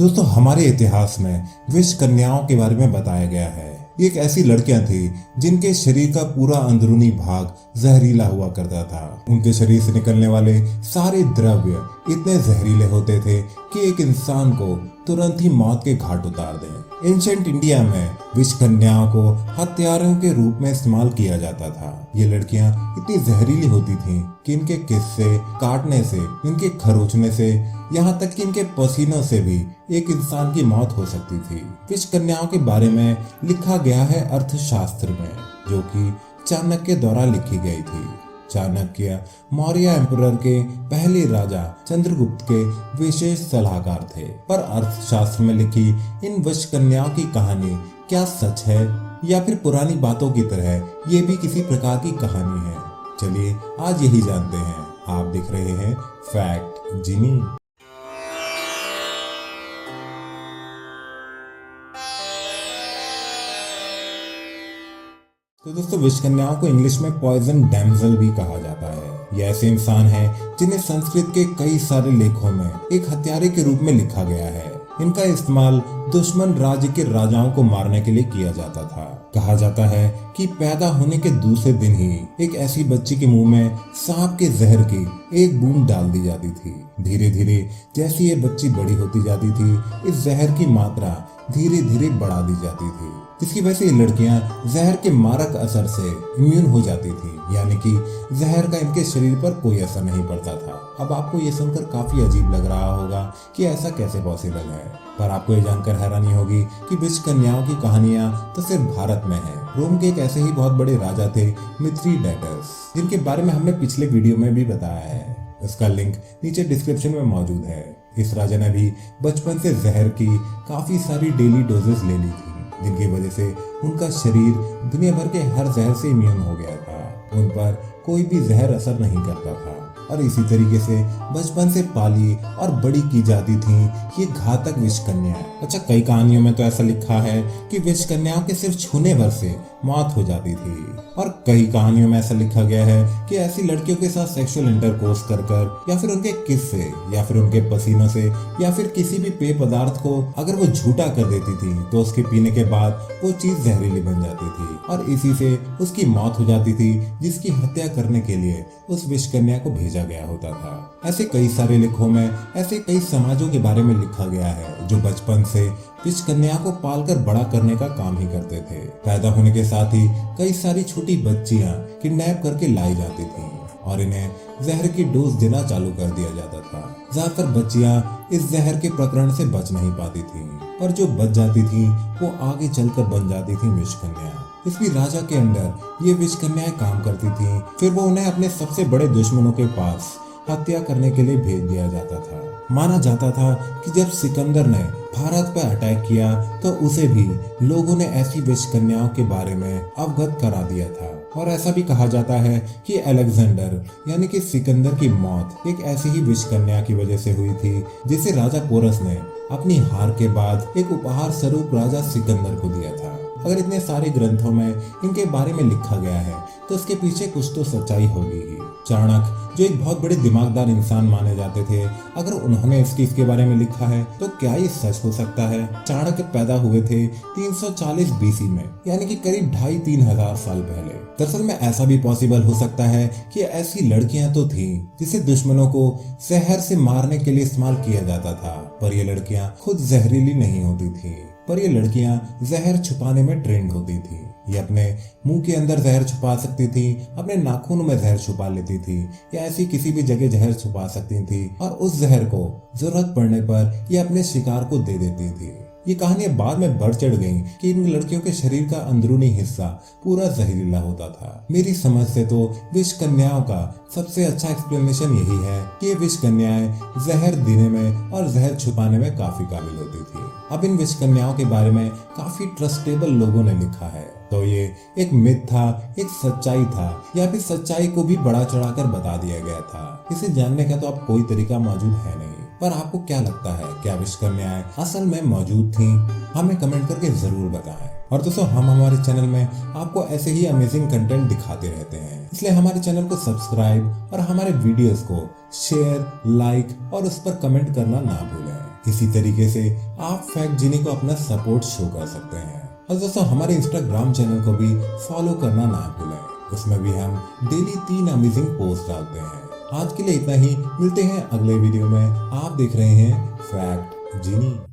दोस्तों हमारे इतिहास में विष कन्याओं के बारे में बताया गया है। ये एक ऐसी लड़कियां थी जिनके शरीर का पूरा अंदरूनी भाग जहरीला हुआ करता था। उनके शरीर से निकलने वाले सारे द्रव्य इतने जहरीले होते थे कि एक इंसान को तुरंत ही मौत के घाट उतार दें। एंशिएंट इंडिया में विष कन्याओं को हथियारों के रूप में इस्तेमाल किया जाता था। ये लड़कियां इतनी जहरीली होती थीं कि इनके किस से, काटने से, इनके खरोचने से, यहाँ तक कि इनके पसीनों से भी एक इंसान की मौत हो सकती थी। विष कन्याओं के बारे में लिखा गया है अर्थशास्त्र में, जो कि चाणक्य द्वारा लिखी गई थी। चाणक्य मौर्य एम्परर के पहले राजा चंद्रगुप्त के विशेष सलाहकार थे। पर अर्थशास्त्र में लिखी इन विष कन्याओं की कहानी क्या सच है या फिर पुरानी बातों की तरह ये भी किसी प्रकार की कहानी है? चलिए आज यही जानते हैं। आप देख रहे हैं फैक्ट जिनी। तो दोस्तों विष कन्याओं को इंग्लिश में पॉइजन डैमजल भी कहा जाता है। ये ऐसे इंसान हैं जिन्हें संस्कृत के कई सारे लेखों में एक हत्यारे के रूप में लिखा गया है। इनका इस्तेमाल दुश्मन राज्य के राजाओं को मारने के लिए किया जाता था। कहा जाता है कि पैदा होने के दूसरे दिन ही एक ऐसी बच्ची के मुंह में सांप के जहर की एक बूंद डाल दी जाती थी। धीरे धीरे जैसी ये बच्ची बड़ी होती जाती थी, इस जहर की मात्रा धीरे धीरे बढ़ा दी जाती थी, जिसकी वजह से ये लड़कियां जहर के मारक असर से इम्यून हो जाती थी, यानी कि जहर का इनके शरीर पर कोई असर नहीं पड़ता था। अब आपको ये सुनकर काफी अजीब लग रहा होगा कि ऐसा कैसे पॉसिबल है, पर आपको ये जानकर हैरानी होगी कि विष कन्याओं की कहानियां तो सिर्फ भारत में है। रोम के एक ऐसे ही बहुत बड़े राजा थे मिथ्रीडेटस, जिनके बारे में हमने पिछले वीडियो में भी बताया है। उसका लिंक नीचे डिस्क्रिप्शन में मौजूद है। इस राजा ने भी बचपन से जहर की काफी सारी डेली डोजेस ले ली थी, जिनकी वजह से उनका शरीर दुनिया भर के हर जहर से इम्यून हो गया था। उन पर कोई भी जहर असर नहीं करता था और इसी तरीके से बचपन से पाली और बड़ी की जाती थी ये घातक विष कन्याएं। अच्छा, कई कहानियों में तो ऐसा लिखा है कि विष कन्याओं के सिर्फ छूने भर से मौत हो जाती थी, और कई कहानियों में ऐसा लिखा गया है कि ऐसी लड़कियों के साथ सेक्सुअल इंटरकोर्स कर या फिर उनके किस से या फिर उनके पसीनों से या फिर किसी भी पेय पदार्थ को अगर वो झूठा कर देती थी तो उसके पीने के बाद वो चीज जहरीली बन जाती थी और इसी से उसकी मौत हो जाती थी, जिसकी हत्या करने के लिए उस विष कन्या को भेजा गया होता था। ऐसे कई सारे लेखों में ऐसे कई समाजों के बारे में लिखा गया है जो बचपन से विष कन्या को पालकर बड़ा करने का काम ही करते थे। पैदा होने के साथ ही कई सारी छोटी बच्चियां किडनैप करके लाई जाती थी और इन्हें जहर की डोज देना चालू कर दिया जाता था। ज्यादातर बच्चियां इस जहर के प्रकरण से बच नहीं पाती थी, पर जो बच जाती थी वो आगे चलकर बन जाती थी विष कन्या। इसी राजा के अंडर ये विष कन्याएं काम करती थी। फिर वो उन्हें अपने सबसे बड़े दुश्मनों के पास हत्या करने के लिए भेज दिया जाता था। माना जाता था कि जब सिकंदर ने भारत पर अटैक किया तो उसे भी लोगों ने ऐसी विष कन्याओं के बारे में अवगत करा दिया था। और ऐसा भी कहा जाता है कि अलेक्जेंडर यानी कि सिकंदर की मौत एक ऐसी ही विष कन्या की वजह से हुई थी, जिसे राजा पोरस ने अपनी हार के बाद एक उपहार स्वरूप राजा सिकंदर को दिया था। अगर इतने सारे ग्रंथों में इनके बारे में लिखा गया है तो इसके पीछे कुछ तो सच्चाई होगी ही। चाणक्य जो एक बहुत बड़े दिमागदार इंसान माने जाते थे, अगर उन्होंने इसके बारे में लिखा है तो क्या ये सच हो सकता है? चाणक्य पैदा हुए थे 340 बीसी में, यानी कि करीब 2,500-3 हजार साल पहले। दरअसल में ऐसा भी पॉसिबल हो सकता है कि ऐसी लड़कियां तो थीं जिसे दुश्मनों को जहर से मारने के लिए इस्तेमाल किया जाता था, पर ये लड़कियां खुद जहरीली नहीं होती थी, पर ये लड़कियां जहर छुपाने में ट्रेंड होती थी। ये अपने मुंह के अंदर जहर छुपा सकती थी, अपने नाखूनों में जहर छुपा लेती थी या ऐसी किसी भी जगह जहर छुपा सकती थी और उस जहर को जरूरत पड़ने पर ये अपने शिकार को दे देती थी। ये कहानी बाद में बढ़ चढ़ गई कि इन लड़कियों के शरीर का अंदरूनी हिस्सा पूरा जहरीला होता था। मेरी समझ से तो विष कन्याओं का सबसे अच्छा एक्सप्लेनेशन यही है कि ये विष कन्याएं जहर देने में और जहर छुपाने में काफी काबिल होती थी। अब इन विष कन्याओं के बारे में काफी ट्रस्टेबल लोगों ने लिखा है, तो ये एक मिथ था, एक सच्चाई था, या फिर सच्चाई को भी बढ़ा चढ़ाकर बता दिया गया था। इसे जानने का तो अब कोई तरीका मौजूद है नहीं, पर आपको क्या लगता है, क्या विष कन्याएं असल में मौजूद थीं? हमें कमेंट करके जरूर बताएं। और दोस्तों हम हमारे चैनल में आपको ऐसे ही अमेजिंग कंटेंट दिखाते रहते हैं, इसलिए हमारे चैनल को सब्सक्राइब और हमारे वीडियोस को शेयर, लाइक और उस पर कमेंट करना ना भूलें। इसी तरीके से आप फैक्ट जिनी को अपना सपोर्ट शो कर सकते हैं। और दोस्तों हमारे इंस्टाग्राम चैनल को भी फॉलो करना ना भूलें, उसमें भी हम डेली 3 अमेजिंग पोस्ट डालते हैं। आज के लिए इतना ही, मिलते हैं अगले वीडियो में। आप देख रहे हैं फैक्ट जिनी।